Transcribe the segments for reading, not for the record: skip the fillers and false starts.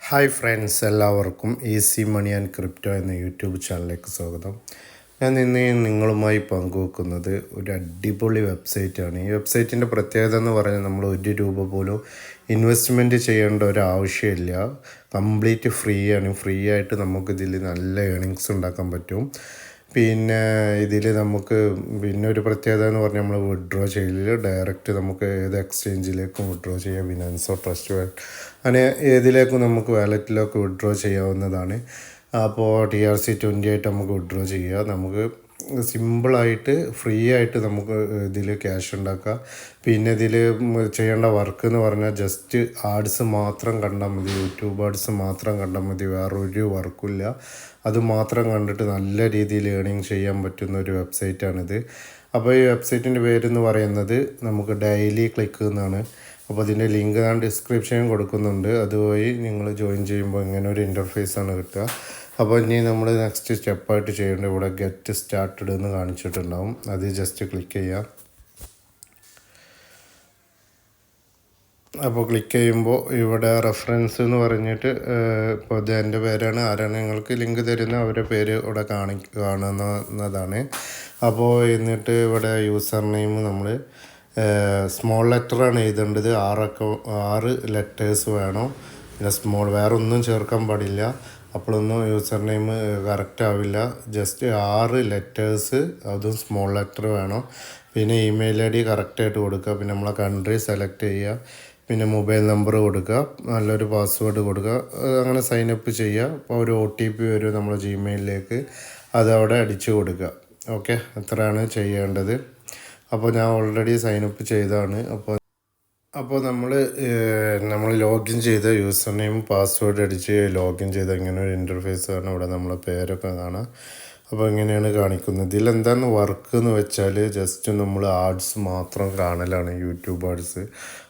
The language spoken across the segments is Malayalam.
ഹായ് ഫ്രണ്ട്സ്, എല്ലാവർക്കും ഈസി മണി ആൻഡ് ക്രിപ്റ്റോ എന്ന യൂട്യൂബ് ചാനലിലേക്ക് സ്വാഗതം. ഞാൻ ഇന്ന് നിങ്ങളുമായി പങ്കുവെക്കുന്നത് ഒരു അടിപൊളി വെബ്സൈറ്റാണ്. ഈ വെബ്സൈറ്റിൻ്റെ പ്രത്യേകത എന്ന് പറഞ്ഞാൽ നമ്മൾ ₹1 പോലും ഇൻവെസ്റ്റ്മെൻറ്റ് ചെയ്യേണ്ട ഒരു ആവശ്യമില്ല. കംപ്ലീറ്റ് ഫ്രീ ആണ്. ഫ്രീ ആയിട്ട് നമുക്കിതിൽ നല്ല ഏണിങ്സ് ഉണ്ടാക്കാൻ പറ്റും. പിന്നെ ഇതിൽ നമുക്ക് പിന്നെ ഒരു പ്രത്യേകത എന്ന് പറഞ്ഞാൽ നമ്മൾ വിഡ്രോ ചെയ്യലിൽ ഡയറക്റ്റ് നമുക്ക് ഏത് എക്സ്ചേഞ്ചിലേക്കും വിഡ്രോ ചെയ്യാം. ബിനാൻസോ ട്രസ്റ്റ് അങ്ങനെ ഏതിലേക്കും നമുക്ക് വാലറ്റിലൊക്കെ വിഡ്രോ ചെയ്യാവുന്നതാണ്. അപ്പോൾ TRC20 ആയിട്ട് നമുക്ക് വിഡ്രോ ചെയ്യുക. നമുക്ക് സിമ്പിളായിട്ട് ഫ്രീ ആയിട്ട് നമുക്ക് ഇതിൽ ക്യാഷ് ഉണ്ടാക്കാം. പിന്നെ ഇതിൽ ചെയ്യേണ്ട വർക്ക് എന്ന് പറഞ്ഞാൽ ജസ്റ്റ് ആഡ്സ് മാത്രം കണ്ടാൽ മതി. യൂട്യൂബ് ആഡ്സ് മാത്രം കണ്ടാൽ മതി. വേറൊരു വർക്കുമില്ല. അത് മാത്രം കണ്ടിട്ട് നല്ല രീതിയിൽ ഏണിങ് ചെയ്യാൻ പറ്റുന്ന ഒരു വെബ്സൈറ്റാണിത്. അപ്പോൾ ഈ വെബ്സൈറ്റിൻ്റെ പേരെന്ന് പറയുന്നത് നമുക്ക് ഡെയിലി ക്ലിക്ക് എന്നാണ്. അപ്പോൾ അതിൻ്റെ ലിങ്ക് ഞാൻ ഡിസ്ക്രിപ്ഷനിൽ കൊടുക്കുന്നുണ്ട്. അതുവഴി നിങ്ങൾ ജോയിൻ ചെയ്യുമ്പോൾ ഇങ്ങനെ ഒരു ഇൻ്റർഫേസാണ് കിട്ടുക. അപ്പോൾ ഇനി നമ്മൾ നെക്സ്റ്റ് സ്റ്റെപ്പായിട്ട് ചെയ്യേണ്ടത് ഇവിടെ ഗെറ്റ് സ്റ്റാർട്ടഡ് എന്ന് കാണിച്ചിട്ടുണ്ടാവും. അത് ജസ്റ്റ് ക്ലിക്ക് ചെയ്യാം. അപ്പോൾ ക്ലിക്ക് ചെയ്യുമ്പോൾ ഇവിടെ റെഫറൻസ് എന്ന് പറഞ്ഞിട്ട് ഇപ്പോൾ ഇത് എൻ്റെ പേരാണ്. ആരാണ് നിങ്ങൾക്ക് ലിങ്ക് തരുന്ന അവരുടെ പേര് ഇവിടെ കാണുന്നതാണ്. അപ്പോൾ എന്നിട്ട് ഇവിടെ യൂസർ നെയിം നമ്മൾ സ്മോൾ ലെറ്ററാണ് എഴുതേണ്ടത്. 6 ലെറ്റേഴ്സ് വേണം. പിന്നെ സ്മോൾ വേറെ ഒന്നും ചേർക്കാൻ പാടില്ല. അപ്പോഴൊന്നും യൂസർ നെയിം കറക്റ്റ് ആവില്ല. ജസ്റ്റ് 6 ലെറ്റേഴ്സ്, അതും സ്മോൾ ലെറ്റർ വേണം. പിന്നെ ഇമെയിൽ ID കറക്റ്റായിട്ട് കൊടുക്കുക. പിന്നെ നമ്മളെ കൺട്രി സെലക്ട് ചെയ്യുക. പിന്നെ മൊബൈൽ നമ്പർ കൊടുക്കുക. നല്ലൊരു പാസ്വേഡ് കൊടുക്കുക. അങ്ങനെ സൈനപ്പ് ചെയ്യുക. അപ്പോൾ ഒരു OTP വരും നമ്മുടെ ജിമെയിലിലേക്ക്. അതവിടെ അടിച്ചു കൊടുക്കുക. ഓക്കെ, അത്രയാണ് ചെയ്യേണ്ടത്. അപ്പോൾ ഞാൻ ഓൾറെഡി സൈനപ്പ് ചെയ്തതാണ്. അപ്പോൾ നമ്മൾ ലോഗിൻ ചെയ്ത യൂസർ നെയിം പാസ്വേഡ് അടിച്ച് ലോഗിൻ ചെയ്ത ഇങ്ങനെ ഒരു ഇൻ്റർഫേസ് ആണ്. ഇവിടെ നമ്മളെ പേരൊക്കെ കാണാം. അപ്പോൾ ഇങ്ങനെയാണ് കാണിക്കുന്നത്. ഇതിലെന്താണ് വർക്ക് എന്ന് വെച്ചാൽ ജസ്റ്റ് നമ്മൾ ആഡ്സ് മാത്രം കാണലാണ്. യൂട്യൂബ് ആഡ്സ്,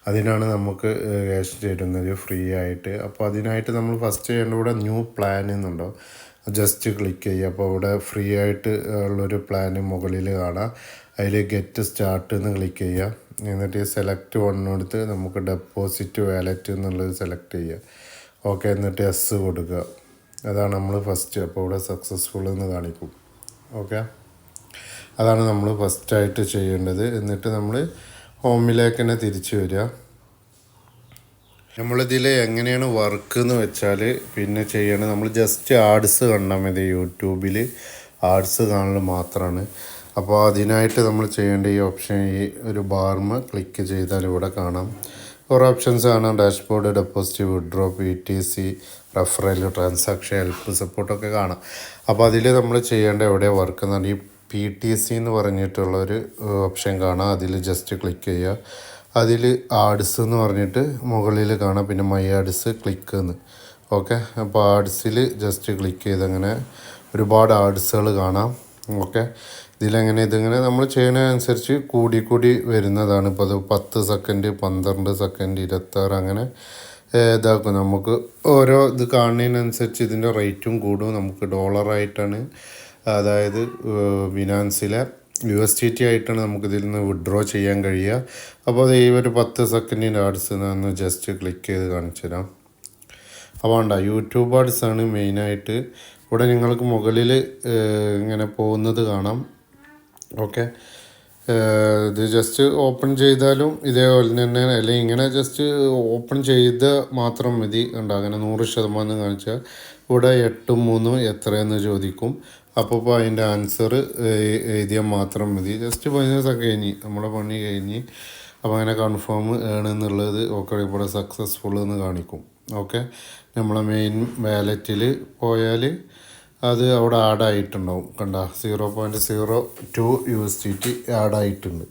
അതിനാണ് നമുക്ക് ക്യാഷ് തരുന്നത് ഫ്രീ ആയിട്ട്. അപ്പോൾ അതിനായിട്ട് നമ്മൾ ഫസ്റ്റ് ചെയ്യേണ്ട ഇവിടെ ന്യൂ പ്ലാൻ എന്നുണ്ടോ, ജസ്റ്റ് ക്ലിക്ക് ചെയ്യുക. അപ്പോൾ ഇവിടെ ഫ്രീ ആയിട്ട് ഉള്ളൊരു പ്ലാൻ മുകളിൽ കാണാം. അതിൽ ഗെറ്റ് സ്റ്റാർട്ട് എന്ന് ക്ലിക്ക് ചെയ്യുക. എന്നിട്ട് സെലക്ട് എടുത്ത് നമുക്ക് ഡെപ്പോസിറ്റ് വാലറ്റ് എന്നുള്ളത് സെലക്ട് ചെയ്യുക. ഓക്കെ, എന്നിട്ട് എസ് കൊടുക്കുക. അതാണ് നമ്മൾ ഫസ്റ്റ്. അപ്പോൾ ഇവിടെ സക്സസ്ഫുൾ എന്ന് കാണിക്കും. ഓക്കെ, അതാണ് നമ്മൾ ഫസ്റ്റായിട്ട് ചെയ്യേണ്ടത്. എന്നിട്ട് നമ്മൾ ഹോമിലേക്ക് തന്നെ തിരിച്ചു വരിക. നമ്മളിതിൽ എങ്ങനെയാണ് വർക്ക് എന്ന് വെച്ചാൽ പിന്നെ ചെയ്യേണ്ടത്, നമ്മൾ ജസ്റ്റ് ആഡ്സ് കണ്ടാൽ മതി. യൂട്യൂബിൽ ആഡ്സ് കാണൽ മാത്രമാണ്. അപ്പോൾ അതിനായിട്ട് നമ്മൾ ചെയ്യേണ്ട ഈ ഓപ്ഷൻ, ഈ ഒരു ബാർമ ക്ലിക്ക് ചെയ്താൽ ഇവിടെ കാണാം കുറേ ഓപ്ഷൻസ് കാണാം. Dashboard, deposit, withdraw, PTC, referral, transaction, help, സപ്പോർട്ടൊക്കെ കാണാം. അപ്പോൾ അതിൽ നമ്മൾ ചെയ്യേണ്ട എവിടെ വർക്ക് എന്ന് പറഞ്ഞാൽ ഈ PTC എന്ന് പറഞ്ഞിട്ടുള്ളൊരു ഓപ്ഷൻ കാണാം. അതിൽ ജസ്റ്റ് ക്ലിക്ക് ചെയ്യുക. അതിൽ ആഡ്സ് എന്ന് പറഞ്ഞിട്ട് മുകളിൽ കാണാം. പിന്നെ മൈ ആഡ്സ് ക്ലിക്ക് എന്ന്. ഓക്കെ, അപ്പോൾ ആഡ്സിൽ ജസ്റ്റ് ക്ലിക്ക് ചെയ്തങ്ങനെ ഒരുപാട് ആഡ്സുകൾ കാണാം. ഓക്കെ, ഇതിങ്ങനെ നമ്മൾ ചെയ്യുന്നതനുസരിച്ച് കൂടി വരുന്നതാണ്. ഇപ്പോൾ അത് 10 സെക്കൻഡ്, 12 സെക്കൻഡ്, 26 അങ്ങനെ ഇതാക്കും. നമുക്ക് ഓരോ ഇത് കാണുന്നതിനനുസരിച്ച് ഇതിൻ്റെ റേറ്റും കൂടും. നമുക്ക് ഡോളറായിട്ടാണ്, അതായത് ബിനാൻസിലെ USDT ആയിട്ടാണ് നമുക്കിതിൽ നിന്ന് വിഡ്രോ ചെയ്യാൻ കഴിയുക. അപ്പോൾ ഈ ഒരു 10 സെക്കൻഡിൻ്റെ ആഡ്സ് ഒന്ന് ജസ്റ്റ് ക്ലിക്ക് ചെയ്ത് കാണിച്ചു തരാം. അപ്പോൾ വേണ്ട, യൂട്യൂബ് ആഡ്സ് ആണ് മെയിനായിട്ട്. ഇവിടെ നിങ്ങൾക്ക് മുകളിൽ ഇങ്ങനെ പോകുന്നത് കാണാം. ഓക്കെ, ഇത് ജസ്റ്റ് ഓപ്പൺ ചെയ്താലും ഇതേപോലെ തന്നെ, അല്ലെങ്കിൽ ഇങ്ങനെ ജസ്റ്റ് ഓപ്പൺ ചെയ്ത് മാത്രം മതി. കണ്ടോ, അങ്ങനെ 100% കാണിച്ചാൽ ഇവിടെ 8 3 എത്രയെന്ന് ചോദിക്കും. അപ്പോൾ അതിൻ്റെ ആൻസർ എഴുതിയാൽ മാത്രം മതി. ജസ്റ്റ് ബിസിനസ്സൊക്കെ കഴിഞ്ഞ് നമ്മുടെ പണി കഴിഞ്ഞ്. അപ്പോൾ അങ്ങനെ കൺഫേം എന്നുള്ളത് ഓക്കെ, ഇവിടെ സക്സസ്ഫുൾ എന്ന് കാണിക്കും. ഓക്കെ, നമ്മളെ മെയിൻ വാലറ്റിൽ പോയാൽ അത് അവിടെ ആഡായിട്ടുണ്ടാവും. കണ്ട 0.02 USDT ആഡായിട്ടുണ്ട്.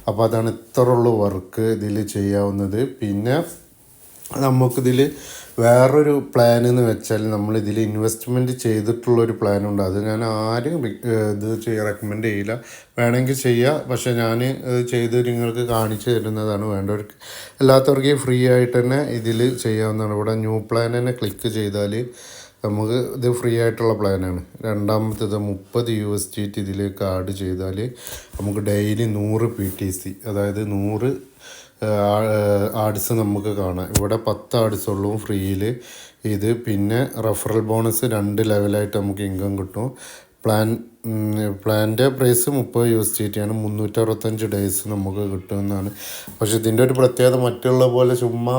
അപ്പോൾ അതാണ് ഇത്രയുള്ള വർക്ക് ഇതിൽ ചെയ്യാവുന്നത്. പിന്നെ നമുക്കിതിൽ വേറൊരു പ്ലാൻ എന്ന് വെച്ചാൽ നമ്മളിതിൽ ഇൻവെസ്റ്റ്മെൻറ്റ് ചെയ്തിട്ടുള്ളൊരു പ്ലാനുണ്ട്. അത് ഞാൻ ആരും റെക്കമെൻഡ് ചെയ്യില്ല. വേണമെങ്കിൽ ചെയ്യുക, പക്ഷേ ഞാൻ ചെയ്ത് നിങ്ങൾക്ക് കാണിച്ചു തരുന്നതാണ്. വേണ്ടവർക്ക്, അല്ലാത്തവർക്ക് ഫ്രീ ആയിട്ട് തന്നെ ഇതിൽ ചെയ്യാവുന്നതാണ്. ഇവിടെ ന്യൂ പ്ലാൻ തന്നെ ക്ലിക്ക് ചെയ്താൽ നമുക്ക് ഇത് ഫ്രീ ആയിട്ടുള്ള പ്ലാനാണ്. രണ്ടാമത്തേത് 30 USDT ഇതിലേക്ക് ആഡ് ചെയ്താൽ നമുക്ക് ഡെയിലി 100 PTC, അതായത് 100 ആഡ്സ് നമുക്ക് കാണാം. ഇവിടെ 10 ആഡ്സ് ഉള്ളൂ ഫ്രീയിൽ. ഇത് പിന്നെ റെഫറൽ ബോണസ് 2 ലെവലായിട്ട് നമുക്ക് ഇൻകം കിട്ടും. പ്ലാൻ്റെ പ്രൈസ് $30 ആണ്. 365 ഡേയ്സ് നമുക്ക് കിട്ടുമെന്നാണ്. പക്ഷെ ഇതിൻ്റെ ഒരു പ്രത്യേകത മറ്റുള്ള പോലെ ചുമ്മാ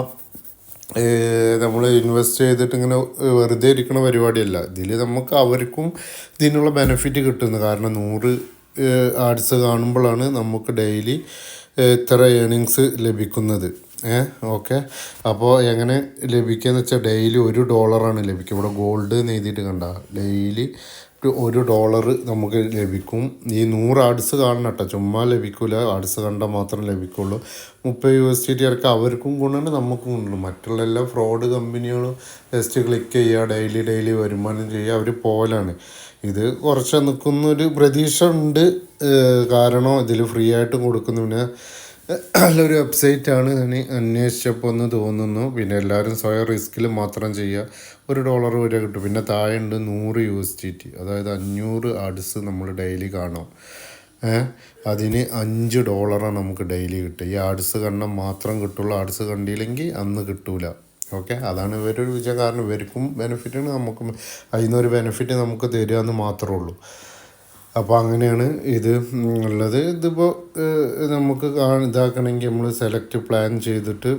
നമ്മൾ ഇൻവെസ്റ്റ് ചെയ്തിട്ട് ഇങ്ങനെ വെറുതെ ഇരിക്കുന്ന പരിപാടിയല്ല. ഇതിൽ നമുക്ക് അവർക്കും ഇതിനുള്ള ബെനിഫിറ്റ് കിട്ടുന്നത്. കാരണം 100 ആഡ്സ് കാണുമ്പോഴാണ് നമുക്ക് ഡെയിലി ഇത്ര ഏണിങ്സ് ലഭിക്കുന്നത്. ഓക്കെ. അപ്പോൾ എങ്ങനെ ലഭിക്കുകയെന്ന് വെച്ചാൽ ഡെയിലി $1 ലഭിക്കുക. ഇവിടെ ഗോൾഡ് എന്ന് എഴുതിയിട്ട് കണ്ട, ഡെയിലി $1 നമുക്ക് ലഭിക്കും. ഈ 100 ആഡ്സ് കാണണം കേട്ടോ, ചുമ്മാ ലഭിക്കില്ല. ആഡ്സ് കണ്ടാൽ മാത്രം ലഭിക്കുള്ളൂ. $30 ഇറക്കുക. അവർക്കും ഗുണമാണ്, നമുക്കും ഗുണമാണ്. മറ്റുള്ള എല്ലാ ഫ്രോഡ് കമ്പനികളും ജസ്റ്റ് ക്ലിക്ക് ചെയ്യുക, ഡെയിലി വരുമാനം ചെയ്യുക, അവർ പോലാണ്. ഇത് കുറച്ച് നിൽക്കുന്നൊരു പ്രതീക്ഷ ഉണ്ട്. കാരണം ഇതിൽ ഫ്രീ ആയിട്ടും കൊടുക്കുന്നു. പിന്നെ നല്ലൊരു വെബ്സൈറ്റാണ്. ഞാൻ അന്വേഷിച്ചപ്പോൾ ഒന്ന് തോന്നുന്നു. പിന്നെ എല്ലാവരും സ്വയം റിസ്കിൽ മാത്രം ചെയ്യുക. $1 വരെ കിട്ടും. പിന്നെ താഴെ ഉണ്ട് $100, അതായത് 500 ആഡ്സ് നമ്മൾ ഡെയിലി കാണും. അതിന് $5 നമുക്ക് ഡെയിലി കിട്ടുക. ഈ ആഡ്സ് കണ്ടാൽ മാത്രം കിട്ടുള്ളൂ. ആഡ്സ് കണ്ടില്ലെങ്കിൽ അന്ന് കിട്ടൂല. ഓക്കെ. അതാണ് ഇവരൊരു വിജയം. കാരണം ഇവർക്കും ബെനിഫിറ്റാണ്, നമുക്കും അതിൽ നിന്നൊരു ബെനിഫിറ്റ് നമുക്ക് തരിക എന്ന് മാത്രമേ ഉള്ളൂ. അപ്പോൾ അങ്ങനെയാണ് ഇത് ഉള്ളത്. ഇതിപ്പോൾ നമുക്ക് ഇതാക്കണമെങ്കിൽ നമ്മൾ സെലക്ട് പ്ലാൻ ചെയ്തിട്ട്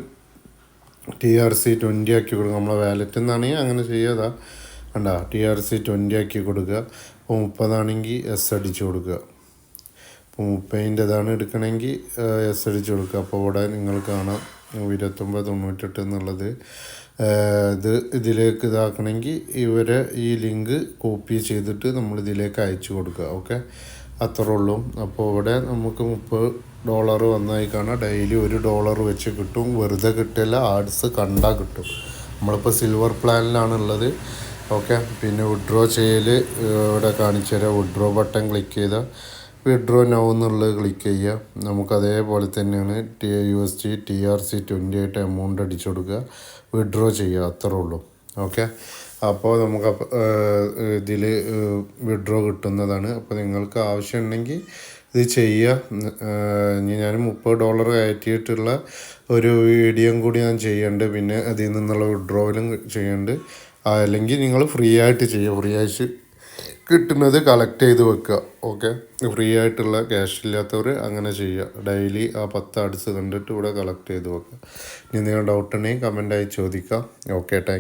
TRC20 ആക്കി കൊടുക്കുക. നമ്മളെ വാലറ്റിൽ നിന്നാണെങ്കിൽ അങ്ങനെ ചെയ്യാതാ കണ്ട, TRC20 ആക്കി കൊടുക്കുക. ഇപ്പോൾ 30 ആണെങ്കിൽ എസ് അടിച്ച് കൊടുക്കുക. ഇപ്പോൾ 30-ൻ്റെതാണ് എടുക്കണമെങ്കിൽ എസ് അടിച്ച് കൊടുക്കുക. അപ്പോൾ ഇവിടെ നിങ്ങൾ കാണാം 29.98 എന്നുള്ളത്. ഇതിലേക്ക് ഇതാക്കണമെങ്കിൽ ഇവരെ ഈ ലിങ്ക് കോപ്പി ചെയ്തിട്ട് നമ്മൾ ഇതിലേക്ക് അയച്ചു കൊടുക്കുക. ഓക്കെ, അത്രേ ഉള്ളൂ. അപ്പോൾ ഇവിടെ നമുക്ക് $30 വന്നായി കാണാം. ഡെയിലി $1 വെച്ച് കിട്ടും. വെറുതെ കിട്ടില്ല, ആഡ്സ് കണ്ടാൽ കിട്ടും. നമ്മളിപ്പോൾ സിൽവർ പ്ലാനിലാണുള്ളത്. ഓക്കെ. പിന്നെ വിഡ്രോ ചെയ്യൽ ഇവിടെ കാണിച്ചു തരാം. വിഡ്രോ ബട്ടൺ ക്ലിക്ക് ചെയ്താൽ വിഡ്രോ നൗ എന്നുള്ളത് ക്ലിക്ക് ചെയ്യുക. നമുക്ക് അതേപോലെ തന്നെയാണ് TRC20 ആയിട്ട് എമൗണ്ട് അടിച്ചു കൊടുക്കുക, വിഡ്രോ ചെയ്യുക, അത്രേ ഉള്ളൂ. ഓക്കെ. അപ്പോൾ നമുക്ക് ഇതിൽ വിഡ്രോ കിട്ടുന്നതാണ്. അപ്പോൾ നിങ്ങൾക്ക് ആവശ്യമുണ്ടെങ്കിൽ ഇത് ചെയ്യുക. ഇനി ഞാൻ $30 കയറ്റിയിട്ടുള്ള ഒരു വീഡിയോ കൂടി ഞാൻ ചെയ്യുന്നുണ്ട്. പിന്നെ അതിൽ നിന്നുള്ള വിഡ്രോവലും ചെയ്യുന്നുണ്ട്. അല്ലെങ്കിൽ നിങ്ങൾ ഫ്രീ ആയിട്ട് ചെയ്യുക. ഫ്രീ ആയിട്ട് കിട്ടുന്നത് കളക്ട് ചെയ്ത് വെക്കുക. ഓക്കെ. ഫ്രീ ആയിട്ടുള്ള ക്യാഷ് ഇല്ലാത്തവർ അങ്ങനെ ചെയ്യുക. ഡെയിലി ആ 10 ആഡ്സ് കണ്ടിട്ട് ഇവിടെ കളക്ട് ചെയ്ത് വെക്കുക. ഇനി നിങ്ങൾ ഡൗട്ട് ഉണ്ടെങ്കിൽ കമൻ്റായി ചോദിക്കാം. Okay, thank you.